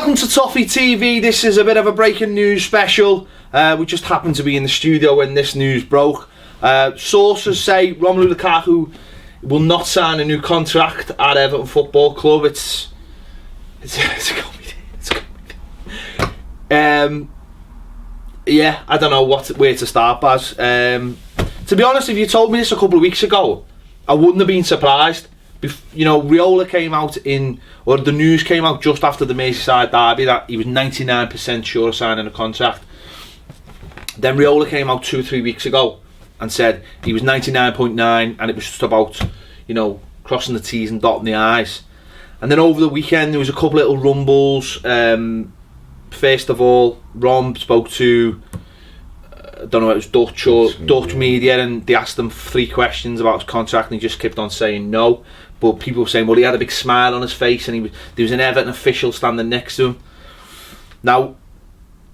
Welcome to Toffee TV. This is a bit of a breaking news special. We just happened to be in the studio when this news broke. Sources say Romelu Lukaku will not sign a new contract at Everton Football Club. It's yeah, I don't know where to start, Baz. To be honest, if you told me this a couple of weeks ago, I wouldn't have been surprised. You know, Riola came out or the news came out just after the Merseyside derby that he was 99% sure of signing a contract. Then Riola came out 2 or 3 weeks ago and said he was 99.9 and it was just about, you know, crossing the T's and dotting the I's. And then over the weekend there was a couple little rumbles. First of all, Rom spoke to, I don't know if it was Dutch media, and they asked him 3 questions about his contract and he just kept on saying no. But people were saying, well, he had a big smile on his face and there was an Everton official standing next to him. Now,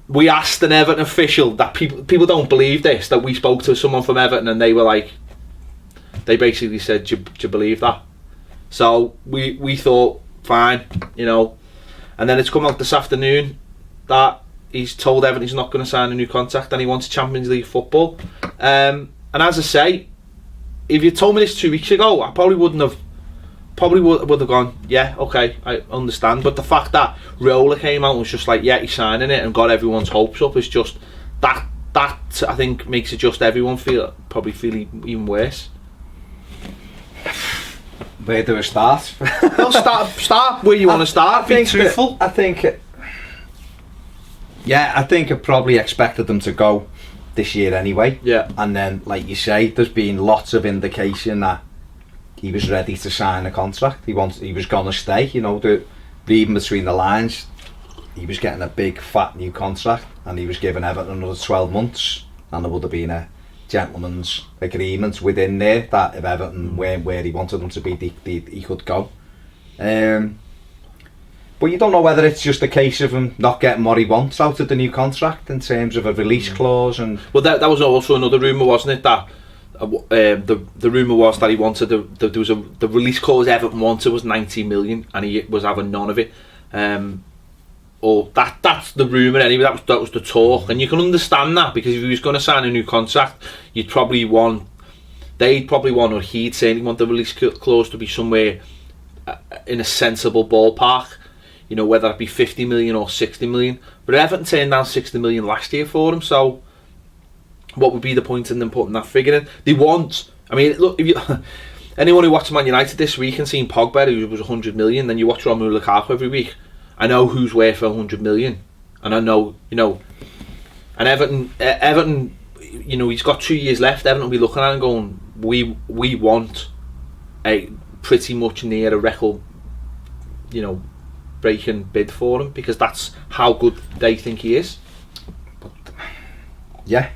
we asked an Everton official that people don't believe this, that we spoke to someone from Everton and they were like, they basically said, do you believe that? So we thought, fine, you know. And then it's come out this afternoon that he's told Everton he's not going to sign a new contract and he wants Champions League football. And as I say, if you told me this 2 weeks ago, I probably would have gone, yeah, okay, I understand. But the fact that Riola came out and was just like, yeah, he's signing it and got everyone's hopes up is just that I think makes it just everyone probably feel even worse. Where do we start? Well, start where you want to start. Be truthful. I think I probably expected them to go this year anyway. Yeah. And then, like you say, there's been lots of indication that he was ready to sign a contract. He was gonna stay. You know, reading between the lines, he was getting a big fat new contract, and he was giving Everton another 12 months, and there would have been a gentleman's agreement within there that if Everton weren't where he wanted them to be, he could go. But you don't know whether it's just a case of him not getting what he wants out of the new contract in terms of a release clause. And well, that was also another rumour, wasn't it? That the rumour was that he wanted the release clause Everton wanted was 90 million, and he was having none of it. Or that's the rumour anyway. That was the talk, and you can understand that, because if he was going to sign a new contract, they'd probably want, or he'd certainly want the release clause to be somewhere in a sensible ballpark. You know, whether it be 50 million or 60 million. But Everton turned down 60 million last year for him, so what would be the point in them putting that figure in? They want, I mean, look, if you anyone who watched Man United this week and seen Pogba, who was 100 million, then you watch Romelu Lukaku every week. I know who's worth 100 million, and I know, you know, and Everton, you know, he's got 2 years left. Everton will be looking at him going, we want a pretty much near a record, you know, breaking bid for him, because that's how good they think he is. But yeah,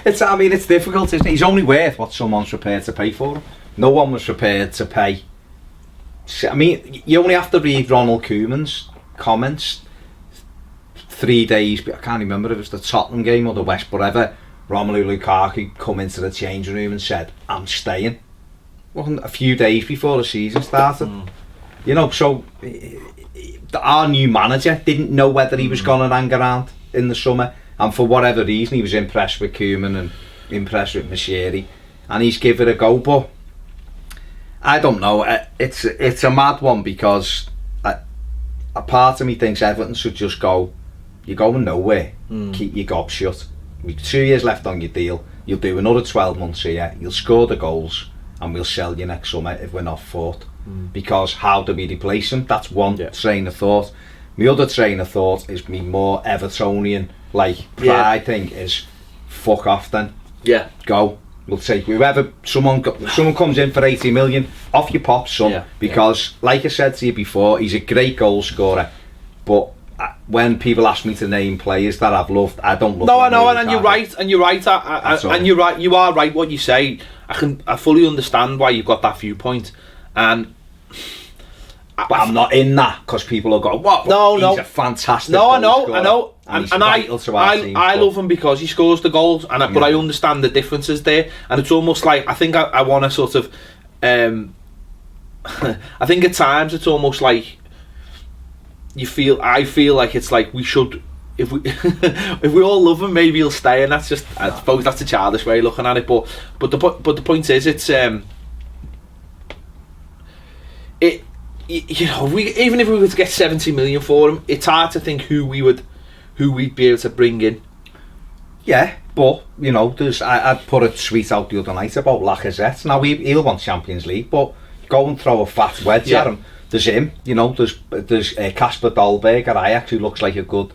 it's difficult, isn't it? He's only worth what someone's prepared to pay for him. No one was prepared to pay. I mean, you only have to read Ronald Koeman's comments 3 days, but I can't remember if it was the Tottenham game or the West, whatever. Romelu Lukaku come into the changing room and said, I'm staying. Wasn't a few days before the season started. You know, so our new manager didn't know whether he was going to hang around in the summer, and for whatever reason he was impressed with Koeman and impressed with Mashiri, and he's given it a go. But I don't know, it's a mad one, because a part of me thinks Everton should just go, you're going nowhere, keep your gob shut. With 2 years left on your deal, you'll do another 12 months here, you'll score the goals, and we'll sell you next summer if we're not fourth. Because how do we replace him? That's one train of thought. My other train of thought is me more Evertonian pride thing is, fuck off then. Yeah. Go. We'll take whoever, someone comes in for 80 million, off your pop, son. Because like I said to you before, he's a great goal scorer, but when people ask me to name players that I've loved, I don't love. No, I know, and you're right, and you're right, and you're right. You are right. What you say, I fully understand why you've got that viewpoint, and but I'm not in that, because people will go, what? No, he's a fantastic. No, I know, and I love him because he scores the goals, and but I understand the differences there, and it's almost like, I think I want to sort of, I think at times it's almost like I feel like it's like we should, if we if we all love him, maybe he'll stay, and that's just, I suppose that's a childish way of looking at it, but the point is, it's you know, even if we were to get 70 million for him, it's hard to think who we'd be able to bring in. Yeah, but you know, I'd put a tweet out the other night about Lacazette. Now he'll want Champions League, but go and throw a fat wedge at him. There's him, you know. There's Kasper Dolberg at Ajax, who looks like a good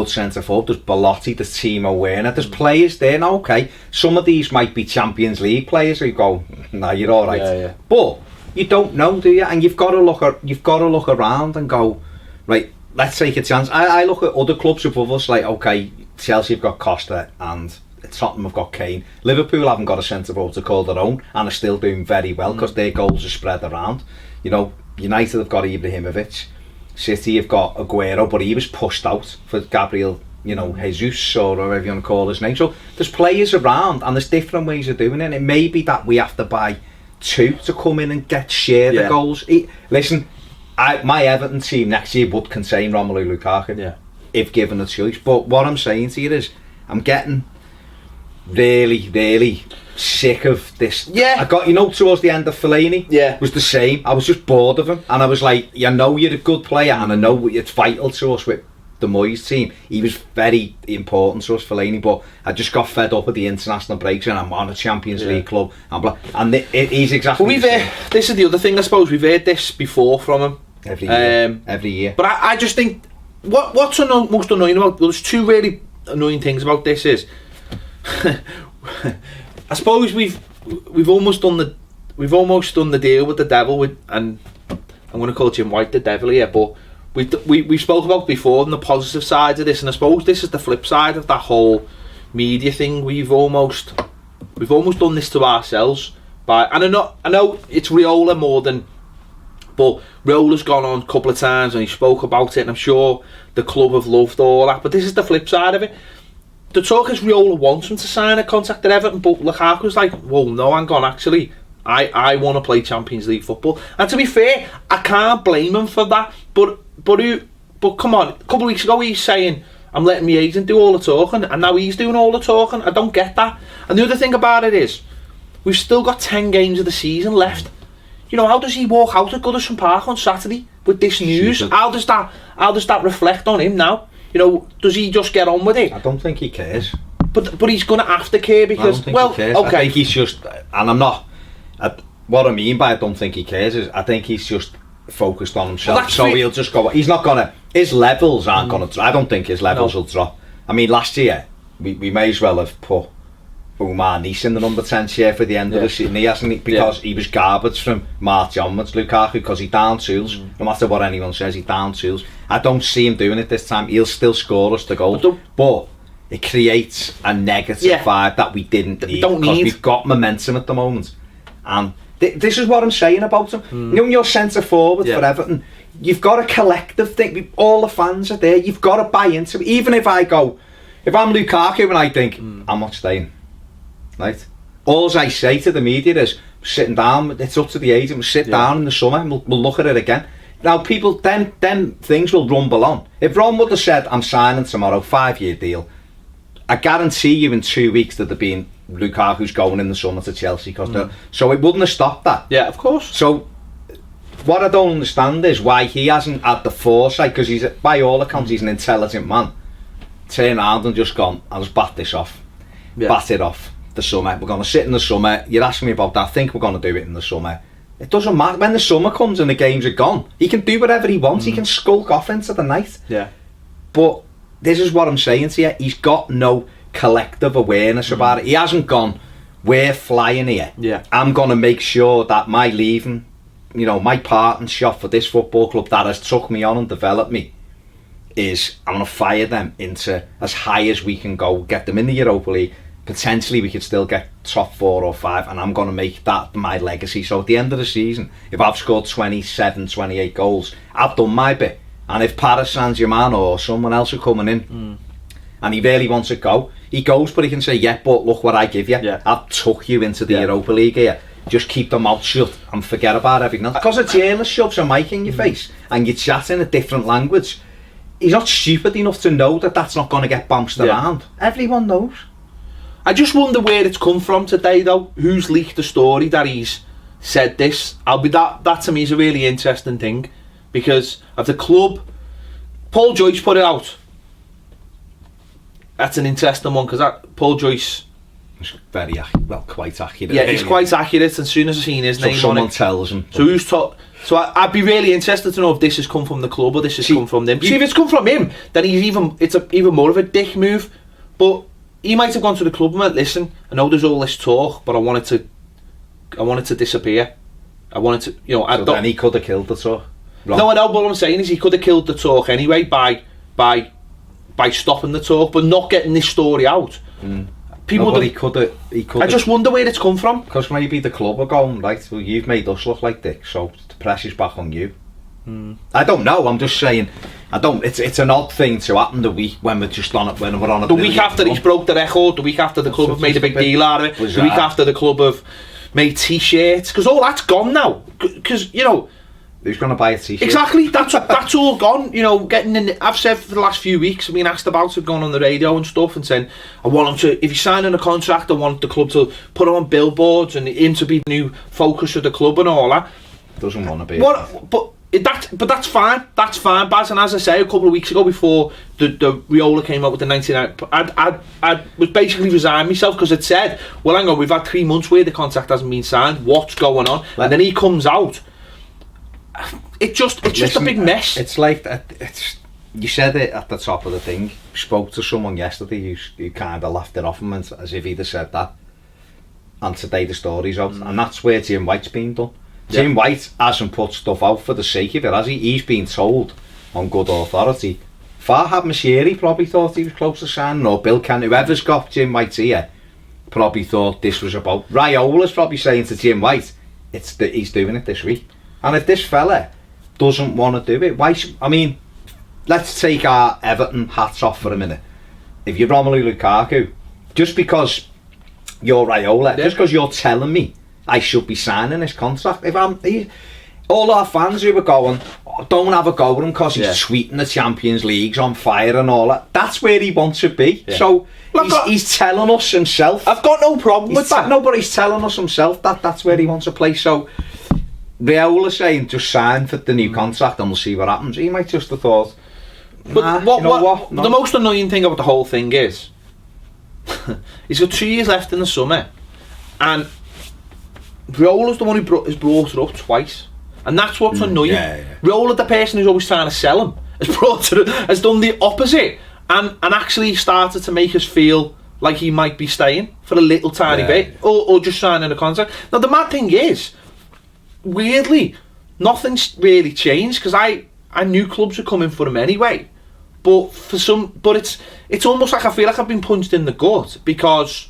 centre forward. There's Belotti, there's Timo Werner. There's players there now. Okay, some of these might be Champions League players who you go, nah, you're all right. Yeah. But you don't know, do you? And you've got to look around and go, right, let's take a chance. I look at other clubs above us, like, okay, Chelsea have got Costa and Tottenham have got Kane. Liverpool haven't got a centre forward to call their own and are still doing very well because their goals are spread around. You know, United have got Ibrahimovic. City have got Aguero, but he was pushed out for Gabriel, you know, Jesus, or whatever you want to call his name. So there's players around and there's different ways of doing it. It may be that we have to buy two to come in and share the goals. Listen, my Everton team next year would contain Romelu Lukaku if given a choice. But what I'm saying to you is, I'm getting really, really sick of this. I got, you know, towards the end of Fellaini, was the same. I was just bored of him, and I was like, you know, you're a good player, and I know it's vital to us with the Moyes team. He was very important to us, Fellaini, but I just got fed up with the international breaks, and I'm on a Champions League club, and he's exactly. But this is the other thing, I suppose. We've heard this before from him every year. But I just think what's most annoying about, well, there's two really annoying things about this is. I suppose we've almost done the deal with the devil and I'm going to call Jim White the devil here, but we spoke about before on the positive side of this, and I suppose this is the flip side of that whole media thing. We've almost done this to ourselves and I know it's Raiola more than, but Riola's gone on a couple of times and he spoke about it, and I'm sure the club have loved all that, but this is the flip side of it. The talk is Raiola wants him to sign a contract at Everton, but Lukaku's like, well, no, hang on, actually, I want to play Champions League football. And to be fair, I can't blame him for that. But come on, a couple of weeks ago he's saying, I'm letting my agent do all the talking, and now he's doing all the talking. I don't get that. And the other thing about it is, we've still got 10 games of the season left. You know, how does he walk out at Goodison Park on Saturday with this news? How does that reflect on him now? You know, does he just get on with it? I don't think he cares. But he's going to have to care because, he cares. Okay. I think he's just, and I'm not, what I mean by I don't think he cares is I think he's just focused on himself. Well, so he'll just go, he's not going to, his levels aren't going to, I don't think his levels will drop. I mean, last year, we may as well have put Umar Nice in the number 10 chair for the end of the season. He hasn't, because he was garbage from March onwards, Lukaku, because he down tools. No matter what anyone says, he down tools. I don't see him doing it this time. He'll still score us the goals, but it creates a negative vibe that we didn't need, because we've got momentum at the moment. And this is what I'm saying about him. You know, when you're centre forward for Everton, you've got a collective thing. All the fans are there. You've got to buy into it. Even if I'm Lukaku and I think I'm not staying, right? All I say to the media is, sitting down, it's up to the agent, we'll sit down in the summer and we'll look at it again. Now people, then things will rumble on. If Ron would have said, I'm signing tomorrow, 5-year deal, I guarantee you in 2 weeks that there'd been Lukaku's going in the summer to Chelsea. So it wouldn't have stopped that. Yeah, of course. So what I don't understand is why he hasn't had the foresight, because he's, by all accounts, he's an intelligent man. Turn around and just gone, I'll just bat this off. Bat it off. The summer, we're going to sit in the summer. You're asking me about that. I think we're going to do it in the summer. It doesn't matter when the summer comes and the games are gone. He can do whatever he wants. He can skulk off into the night. But this is what I'm saying to you. He's got no collective awareness about it. He hasn't gone, we're flying here. I'm going to make sure that my leaving, you know, my partnership for this football club that has took me on and developed me, is I'm going to fire them into as high as we can go, get them in the Europa League. Potentially we could still get top 4 or 5, and I'm going to make that my legacy. So at the end of the season, if I've scored 27, 28 goals, I've done my bit. And if Paris Saint-Germain or someone else are coming in and he really wants to go, he goes, but he can say, yeah, but look what I give you. I've took you into the Europa League here. just keep the mouth shut and forget about everything else. Because a journalist shoves a mic in your face and you chat in a different language, he's not stupid enough to know that that's not going to get bounced around. Everyone knows. I just wonder where it's come from today, though. Who's leaked the story that he's said this? That to me is a really interesting thing, because of the club. Paul Joyce put it out. That's an interesting one, because Paul Joyce, it's very quite accurate. Yeah, it's quite accurate. As soon as I seen his name on it, tells him. So who's taught? So I'd be really interested to know if this has come from the club or this has come from them. See, if it's come from him, then it's even more of a dick move. But he might have gone to the club and went, listen, I know there's all this talk, but I want it to disappear. I wanted to, So then he could have killed the talk. Wrong. No, I know. What I'm saying is he could have killed the talk anyway by stopping the talk, but not getting this story out. People, no, but he could have. I just wonder where it's come from. Because maybe the club are going, right, well, you've made us look like dicks, so the pressure's back on you. I don't know. I'm just saying. It's an odd thing to happen the week when we're just on it. When we're on it. The week after he's broke the record. The week after the club have made a big deal out of it. The week after the club have made T-shirts, because all that's gone now. Because who's going to buy a T-shirt? Exactly. That's all gone. Getting in. I've said for the last few weeks, I've been asked about it, going on the radio and stuff, and saying I want him to. If he's signing a contract, I want the club to put him on billboards and him to be the new focus of the club and all that. Doesn't want to be. But that's fine. That's fine, Baz. And as I say, a couple of weeks ago, before the Riola came out with the 99, I was basically resigned myself, because it said, well, hang on, we've had 3 months where the contract hasn't been signed. What's going on? And then he comes out. It's just a big mess. It's like you said it at the top of the thing. Spoke to someone yesterday who kind of laughed it off him as if he'd have said that. And today the story's out, and that's where Jim White's been done. Jim White hasn't put stuff out for the sake of it, has he? He's been told on good authority. Farhad Moshiri probably thought he was close to signing, or Bill Kent, whoever's got Jim White's ear, probably thought this was about. Riola's probably saying to Jim White, he's doing it this week. And if this fella doesn't want to do it, why let's take our Everton hats off for a minute. If you're Romelu Lukaku, just because you're Raiola, just because you're telling me I should be signing this contract, all our fans who were going, don't have a go with him because he's tweeting the Champions League's on fire and all that, that's where he wants to be. So he's telling us himself. I've got no problem with that. No, but he's telling us himself that's where he wants to play. So Raiola saying just sign for the new contract and we'll see what happens, he might just have thought, but what? The most annoying thing about the whole thing is he's got 2 years left in the summer, and Riola's the one who has brought it up twice, and that's what's annoying. Riola, the person who's always trying to sell him, has done the opposite, and actually started to make us feel like he might be staying for a little tiny bit, or just signing a contract. Now the mad thing is, weirdly, nothing's really changed, because I knew clubs were coming for him anyway, but it's almost like I feel like I've been punched in the gut, because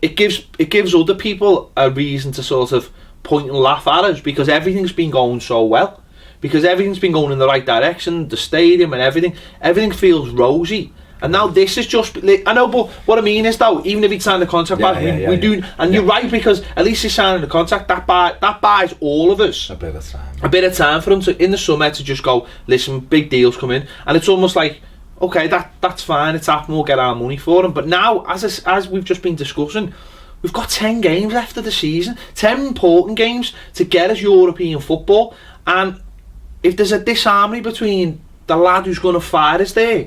it gives other people a reason to sort of point and laugh at us, because everything's been going so well, because everything's been going in the right direction, the stadium and everything feels rosy. And now this is just, I know, but what I mean is, though, even if he'd signed the contract back, we do, and you're right, because at least he's signing the contract, that buys all of us a bit of time for him to, in the summer, to just go, listen, big deals come in, and it's almost like, okay, that's fine, it's happened, we'll get our money for him. But now, as we've just been discussing, we've got 10 games after the season, 10 important games to get us European football, and if there's a disharmony between the lad who's going to fire us there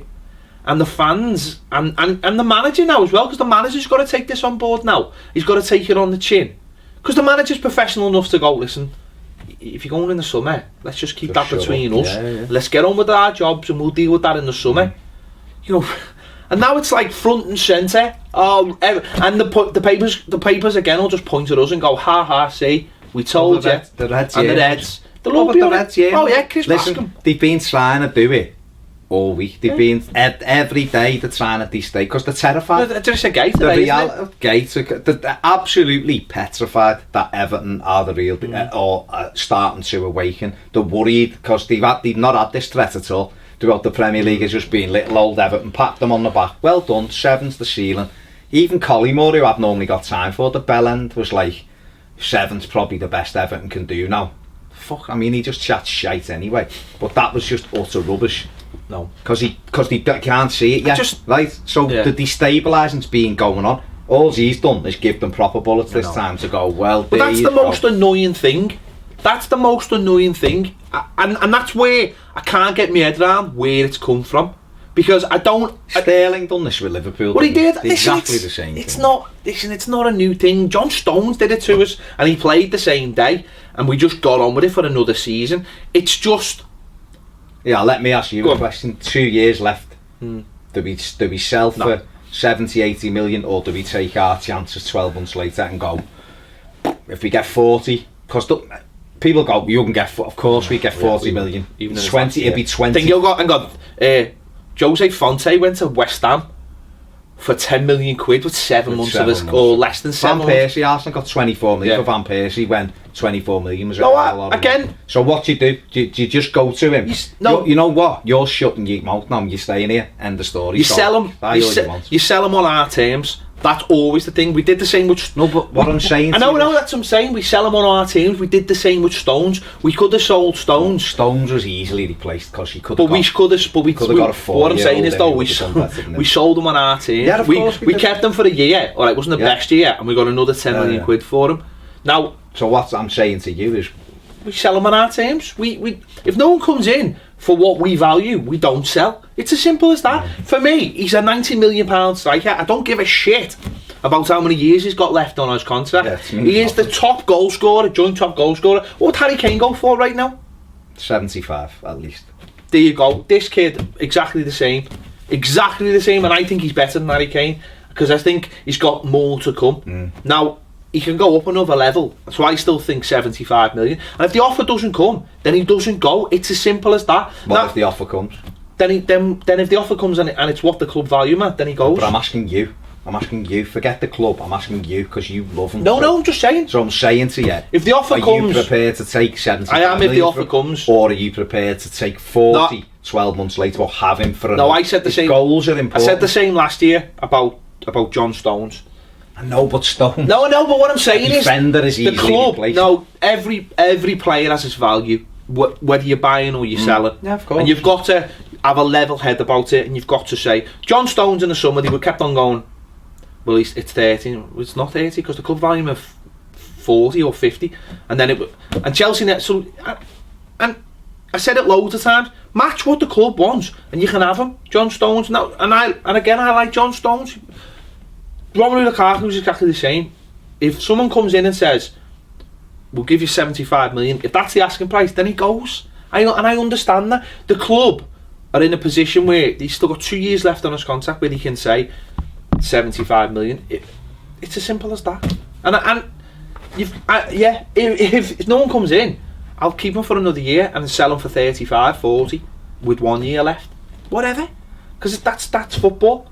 and the fans and the manager now as well, because the manager's got to take this on board now. He's got to take it on the chin, because the manager's professional enough to go, listen, if you're going in the summer, let's just keep that between us. Let's get on with our jobs and we'll deal with that in the summer. And now it's like front and centre. And the papers again will just point at us and go, ha ha, see, we told you. The Reds, and the Reds. Chris Listen, they've been trying to do it all week. They've been every day they're trying to de-stay, because they're terrified. There's a gate today, they're absolutely petrified that Everton are the real or starting to awaken. They're worried because they've not had this threat at all throughout the Premier League. Has just been little old Everton, pat them on the back, well done, 7's the ceiling. Even Collymore, who I've normally got time for, the bell end was like, 7's probably the best Everton can do now. Fuck, I mean, he just chats shite anyway. But that was just utter rubbish. No. Because they can't see it yet, right? So the destabilising's been going on. All he's done is give them proper bullets this time to go, well, but that's the most annoying thing. That's the most annoying thing. And that's where I can't get my head around where it's come from. Because I don't... Sterling done this with Liverpool. Well, he did. Exactly the same it's thing. It's not a new thing. John Stones did it to us, and he played the same day, and we just got on with it for another season. It's just... Yeah, let me ask you a question. 2 years left. Do we sell for 70, 80 million, or do we take our chances 12 months later and go, if we get 40, because people go, you can get, of course we get 40 million. Even 20, it'd be 20. Then you got Jose Fonte went to West Ham for 10 million quid with 7 months of his, or less than 7 months. Van Persie, Arsenal got 24 million for Van Persie when 24 million was again. So what do? Do you just go to him? You know what? You're shutting your mouth now. You're staying here. End of story. You sell him. You sell him on our terms. That's always the thing. We did the same with... No, but what I'm saying... I know, that's what I'm saying. We sell them on our teams. We did the same with Stones. We could have sold Stones. Stones was easily replaced because he could have we could have got a 4. What I'm saying is, though, we sold them on our team. Yeah, of course we kept them for a year. Alright, it wasn't the best year, and we got another 10 million quid for them. Now... So what I'm saying to you is... We sell them on our teams. If no one comes in for what we value, we don't sell. It's as simple as that. For me, he's a £90 million striker. I don't give a shit about how many years he's got left on his contract. He is the top goal scorer, joint top goal scorer. What would Harry Kane go for right now? 75 at least. There you go. This kid, exactly the same. Exactly the same, and I think he's better than Harry Kane because I think he's got more to come. Now, he can go up another level, so I still think 75 million. And if the offer doesn't come, then he doesn't go. It's as simple as that. What if the offer comes? Then if the offer comes and it's what the club value him at, then he goes. But I'm asking you. Forget the club. I'm asking you because you love him. No, I'm just saying. So I'm saying to you, if the offer comes, are you prepared to take 75 I am. million If the offer comes, or are you prepared to take 40, 12 months later, or have him for? No, I said the same. Goals are important. I said the same last year about John Stones. No, but Stones. No, but what I'm saying is the club. No, every player has its value, whether you're buying or you're selling. Yeah, of course. And you've got to have a level head about it, and you've got to say, John Stones in the summer, they were kept on going. Well, it's 30. It's not 30 because the club value of 40 or 50, and then and Chelsea net. So, and I said it loads of times. Match what the club wants, and you can have him, John Stones. Now, and again, I like John Stones. Romelu Lukaku is exactly the same. If someone comes in and says, we'll give you 75 million, if that's the asking price, then he goes. I understand that. The club are in a position where he's still got 2 years left on his contract where he can say 75 million. It's as simple as that. If no one comes in, I'll keep him for another year and sell him for 35, 40 with 1 year left. Whatever. Because that's football.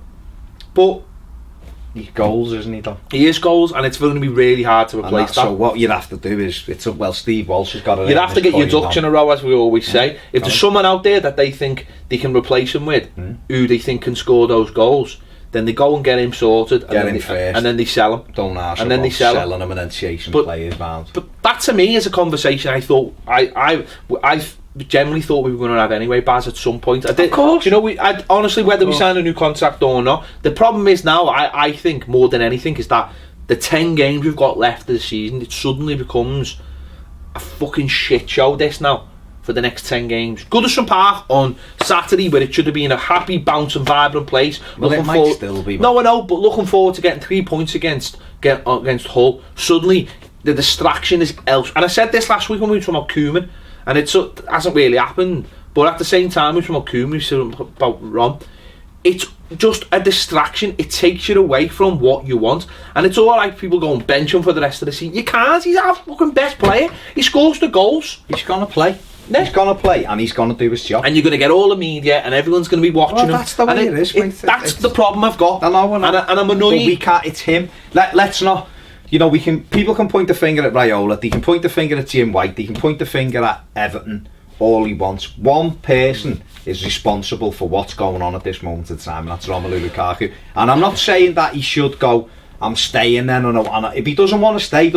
But he's goals, isn't he, though? He is goals, and it's going to be really hard to replace that. So what you'd have to do is, Steve Walsh has got to... You'd have to get your ducks in a row, as we always say. If there's someone out there that they think they can replace him with, who they think can score those goals, then they go and get him sorted, and then they sell him. Don't ask and then they sell selling him and then chasing players around. But that to me is a conversation I thought I generally thought we were going to have anyway, Baz, at some point. I did. Of course. You know, honestly, whether we sign a new contract or not, the problem is now, I think, more than anything, is that the 10 games we've got left of the season, it suddenly becomes a fucking shit show, this now, for the next 10 games. Goodison Park on Saturday, where it should have been a happy, bouncing, vibrant place. Well, it might still be. No, I know, but looking forward to getting 3 points against Hull. Suddenly, the distraction is else. And I said this last week when we were talking about Koeman, and it hasn't really happened, but at the same time we were talking about Koeman, we were talking about Ron. It's just a distraction. It takes you away from what you want, and it's all right people go and bench him for the rest of the season. You can't. He's our fucking best player. He scores the goals. He's gonna play. Yeah. He's gonna play, and he's gonna do his job. And you're gonna get all the media, and everyone's gonna be watching him. That's the way it is, mate. That's the problem I've got. I know, and I'm annoyed. But we can't. It's him. Let's not. You know, people can point the finger at Raiola, they can point the finger at Jim White, they can point the finger at Everton, all he wants. One person is responsible for what's going on at this moment in time, and that's Romelu Lukaku. And I'm not saying that he should go I'm staying then, and if he doesn't want to stay,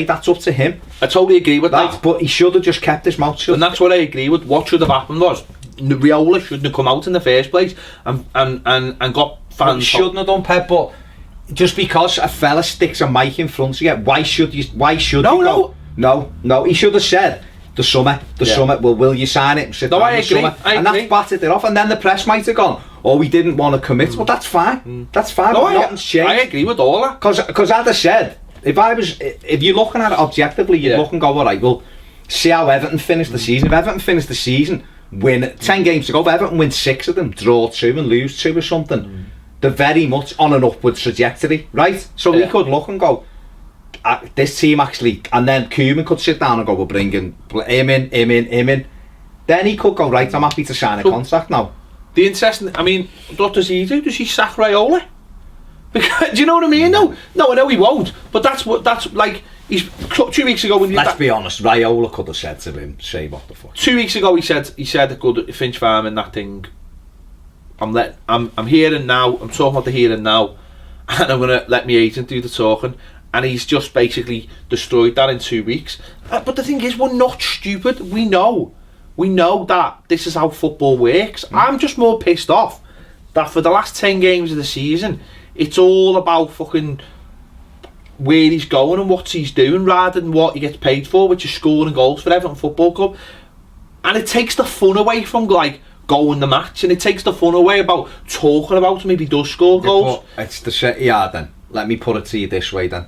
that's up to him. I totally agree with that. But he should have just kept his mouth shut. And that's what I agree with. What should have happened was, Raiola shouldn't have come out in the first place and got fans. He shouldn't have done, Pep, but just because a fella sticks a mic in front of you, why should he go? No, he should have said, the summer, well, will you sign it? Sit down I agree. And that's batted it off, and then the press might have gone, oh, we didn't want to commit. Well, that's fine. That's fine. No, nothing's changed. I agree with all that. Because as I said, if you're looking at it objectively, you'd look and go, all right, well, see how Everton finished the season. If Everton finished the season, win 10 games to go, if Everton win 6 of them, draw 2 and lose 2 or something, they're very much on an upward trajectory, right? So we could look and go, this team actually, and then Koeman could sit down and go, we're bringing him in. Then he could go, right, I'm happy to sign a contract now. The interesting, I mean, what does he do? Does he sack Raiola? Because, do you know what I mean? No, I know he won't. But that's like, he's 2 weeks ago when you... Let's be honest, Raiola could have said to him, say what the fuck. 2 weeks ago he said good Finch Farm and that thing. I'm here and now. I'm talking about the here and now, and I'm gonna let my agent do the talking. And he's just basically destroyed that in 2 weeks. But the thing is, we're not stupid. We know that this is how football works. I'm just more pissed off that for the last 10 games of the season, it's all about fucking where he's going and what he's doing rather than what he gets paid for, which is scoring goals for Everton Football Club. And it takes the fun away from like going the match, and it takes the fun away about talking about him if he does score goals. It's then let me put it to you this way then.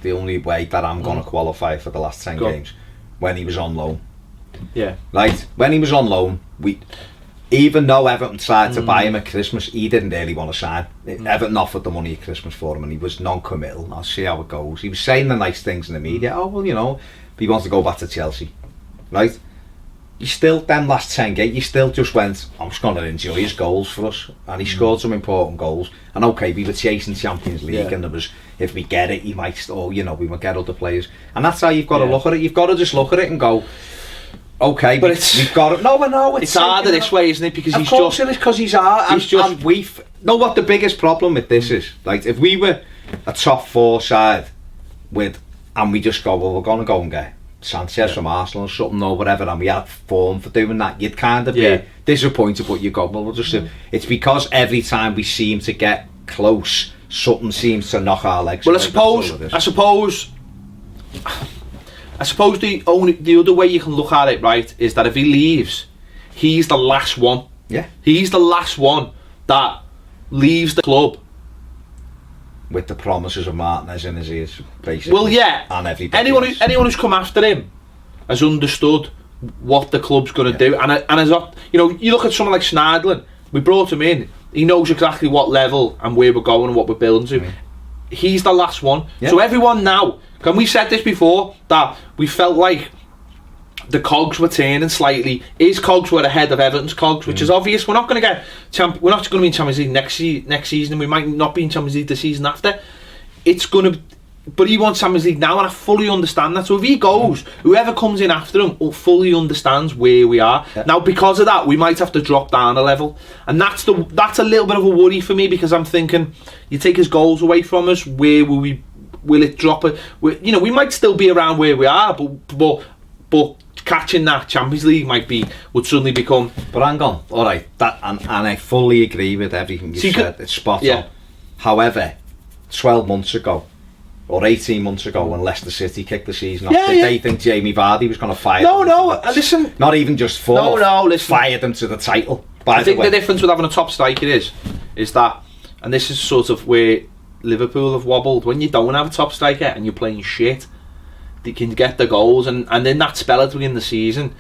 The only way that I'm going to qualify for the last 10 games, when he was on loan. Yeah. Right? When he was on loan, even though Everton tried to buy him at Christmas, he didn't really want to sign. Everton offered the money at Christmas for him and he was non-committal. I'll see how it goes. He was saying the nice things in the media. Oh, well, he wants to go back to Chelsea. Right? You still, them last 10 games, you still just went, I'm just going to enjoy his goals for us. And he scored some important goals. And okay, we were chasing Champions League and there was, if we get it, he might, we might get other players. And that's how you've got to look at it. You've got to just look at it and go, okay, but we've got it. No, it's harder this way, isn't it? Because of course it is, because he's hard. And we've, know what the biggest problem with this is? Like, if we were a top 4 side and we just go, well, we're going to go and get Sanchez from Arsenal or something or whatever, and we had form for doing that, you'd kind of be disappointed, but you go, well, we'll just it's because every time we seem to get close, something seems to knock our legs. Well, I suppose the other way you can look at it, right, is that if he leaves, he's the last one. Yeah. He's the last one that leaves the club with the promises of Martinez in his ears, basically. Well, yeah. And everybody anyone who's come after him has understood what the club's going to do, and has, you look at someone like Schneiderlin. We brought him in. He knows exactly what level and where we're going and what we're building to. He's the last one. Yeah. So everyone now, and we said this before, that we felt like the cogs were turning slightly. His cogs were ahead of Everton's cogs, which is obvious. We're not going to get we're not going to be in Champions League next season, and we might not be in Champions League the season after. It's going to, but he wants Champions League now, and I fully understand that. So if he goes, whoever comes in after him fully understands where we are. Yeah. Now, because of that, we might have to drop down a level, and that's a little bit of a worry for me, because I'm thinking, you take his goals away from us, where will it drop it? We might still be around where we are, but catching that Champions League would suddenly become. But hang on, all right, that and I fully agree with everything you said. It's spot on. However, 12 months ago or 18 months ago, when Leicester City kicked the season off, did they think Jamie Vardy was going to fire? Listen. Not even just fired them to the title. I think the difference with having a top striker is that, and this is sort of where Liverpool have wobbled. When you don't have a top striker and you're playing shit, they can get the goals, and in that spell at the beginning of the season,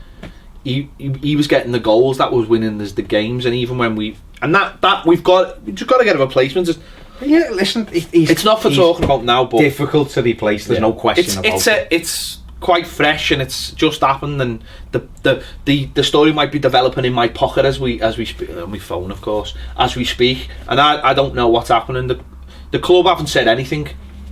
he was getting the goals that was winning us the games, and even when we've just got to get a replacement. Yeah, listen, it's not for talking about now, but difficult to replace. There's no question about it. It's quite fresh, and it's just happened, and the story might be developing in my pocket as we speak, on my phone, of course, as we speak, and I don't know what's happening. The club haven't said anything.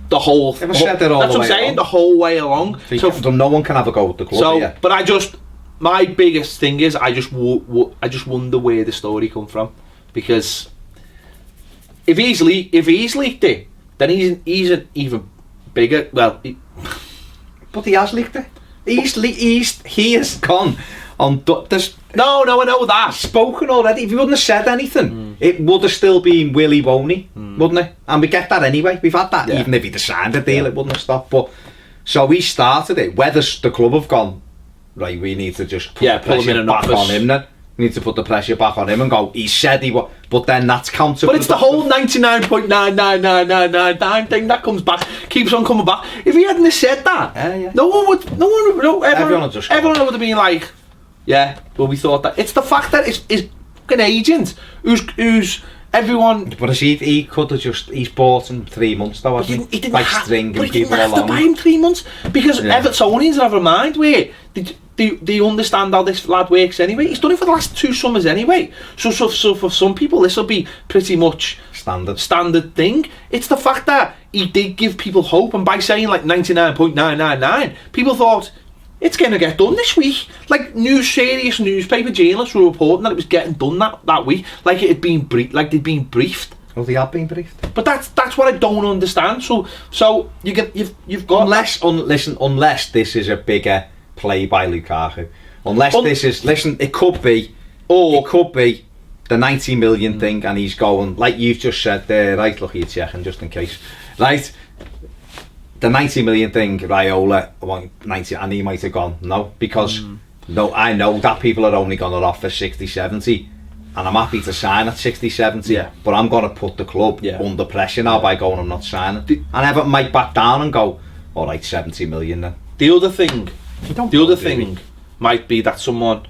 That's what I'm saying. The whole way along. So no one can have a go with the club. But my biggest thing is I just wonder where the story come from, because if he's leaked it, then he's an even bigger. Well, but he has leaked it. He has gone on. No, I know that. Spoken already. If he wouldn't have said anything, it would have still been willy woney, wouldn't it? And we get that anyway. We've had that. Yeah. Even if he'd signed a deal, it wouldn't have stopped. But so we started it. Whether the club have gone, right, we need to just put the pressure back on him then. We need to put the pressure back on him and go, he said he was, but then that's counterproductive. But it's the whole 99.99999 thing that comes back, keeps on coming back. If he hadn't have said that, everyone would have been like, yeah, well, we thought that. It's the fact that it's fucking agent who's everyone. But he could have he's bought in 3 months though, hasn't he? He didn't by stringing people along. He didn't have to buy him 3 months because Evertonians have a mind where they understand how this lad works anyway. He's done it for the last 2 summers anyway. So for some people this will be pretty much standard thing. It's the fact that he did give people hope, and by saying like 99.999, people thought it's going to get done this week. Like serious newspaper journalists were reporting that it was getting done that week, like it had been they'd been briefed. Well, they have been briefed. But that's what I don't understand. So you've got unless this is a bigger play by Lukaku. Unless this is it could be the 90 million thing, and he's going like you've just said there, right? Look, you're checking just in case, right? The 90 million thing, Raiola, 90, and he might have gone no, because I know that people are only going to offer 60, 70, and I'm happy to sign at 60, 70, but I'm going to put the club under pressure now by going, I'm not signing. And Everton might back down and go, all right, 70 million then. The other thing might be that someone's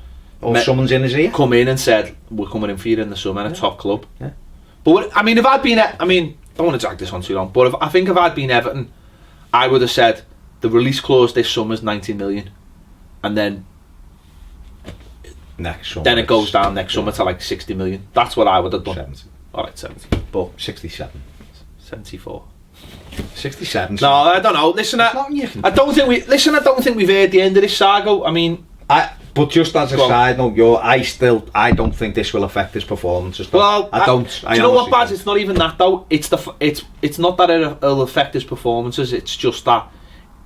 in his ear, come in and said, we're coming in for you in the summer, a top club. Yeah. But I mean, if I'd been, don't want to drag this on too long, but if I'd been Everton, I would have said the release clause this summer is 90 million, and then next summer it goes down next summer to like 60 million. That's what I would have done. 70. All right, 70, but 67, 74, 67. No, I don't know. Listen, I don't think we've heard the end of this saga. I mean, but just as a side note, I don't think this will affect his performance. Well, I don't. Do you know what, Baz? It's not even that though. It's not that it'll affect his performances. It's just that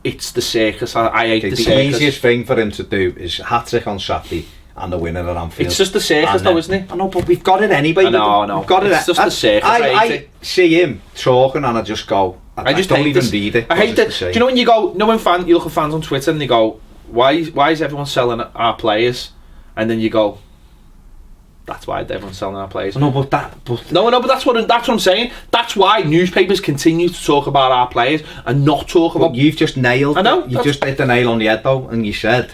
it's the circus. I hate the circus. The easiest thing for him to do is hat-trick on Saturday and the winner at Anfield. It's just the circus though, isn't it? I know, but we've got it anyway. I know. We've got it's just the circus. I see him talking and I just go, I just don't even read it. I hate it. Do you know when you go, you look at fans on Twitter and they go, why is everyone selling our players? And then you go, that's why everyone's selling our players. No, but that's what I'm saying. That's why newspapers continue to talk about our players and not talk about. You've just nailed. I know. You just hit the nail on the head though, and you said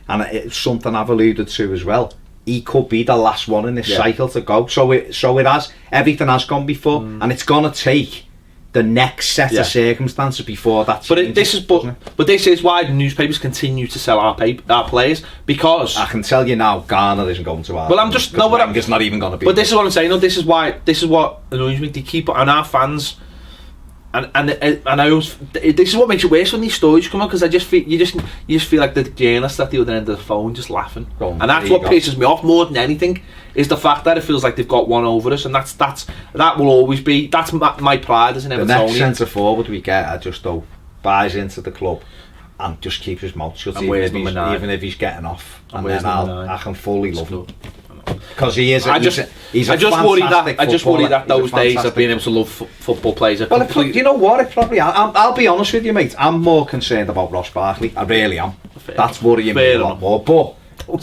and it's something I've alluded to as well. He could be the last one in this cycle to go. So it has. Everything has gone before, and it's gonna take the next set of circumstances before that changes. But this is why the newspapers continue to sell our players, because I can tell you now, Garner isn't going to. Well, I'm just no, but it's not even going to be. But this is what I'm saying. No, this is what annoys me. They keep on our fans, and I always. This is what makes it worse when these stories come up, because I just feel you just feel like the journalist at the other end of the phone just laughing, and that's what pisses me off more than anything. Is the fact that it feels like they've got one over us, and that will always be. That's my pride as an Evertonian. The next centre forward we get, I just buys into the club and just keeps his mouth shut, even if he's getting off, and then I can fully love him because he is. I just worry that those days of being able to love football players. Well, you know what? It probably. I'll be honest with you, mate. I'm more concerned about Ross Barkley. I really am. That's worrying me a lot more, but.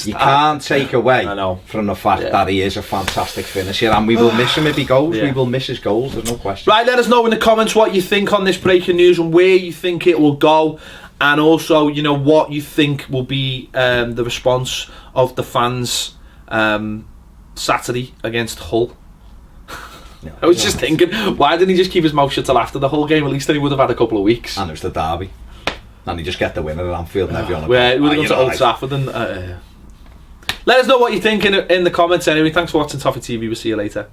You can't take away from the fact that he is a fantastic finisher, and we will miss him if he goes. We will miss his goals, there's no question. Right, let us know in the comments what you think on this breaking news and where you think it will go, and also, you know, what you think will be the response of the fans Saturday against Hull. I was just thinking, why didn't he just keep his mouth shut till after the Hull game? At least then he would have had a couple of weeks. And it was the derby. And he just get the winner at Anfield and everyone. Yeah, we would have gone to Old Trafford and. Let us know what you think in the comments anyway. Thanks for watching Toffee TV. We'll see you later.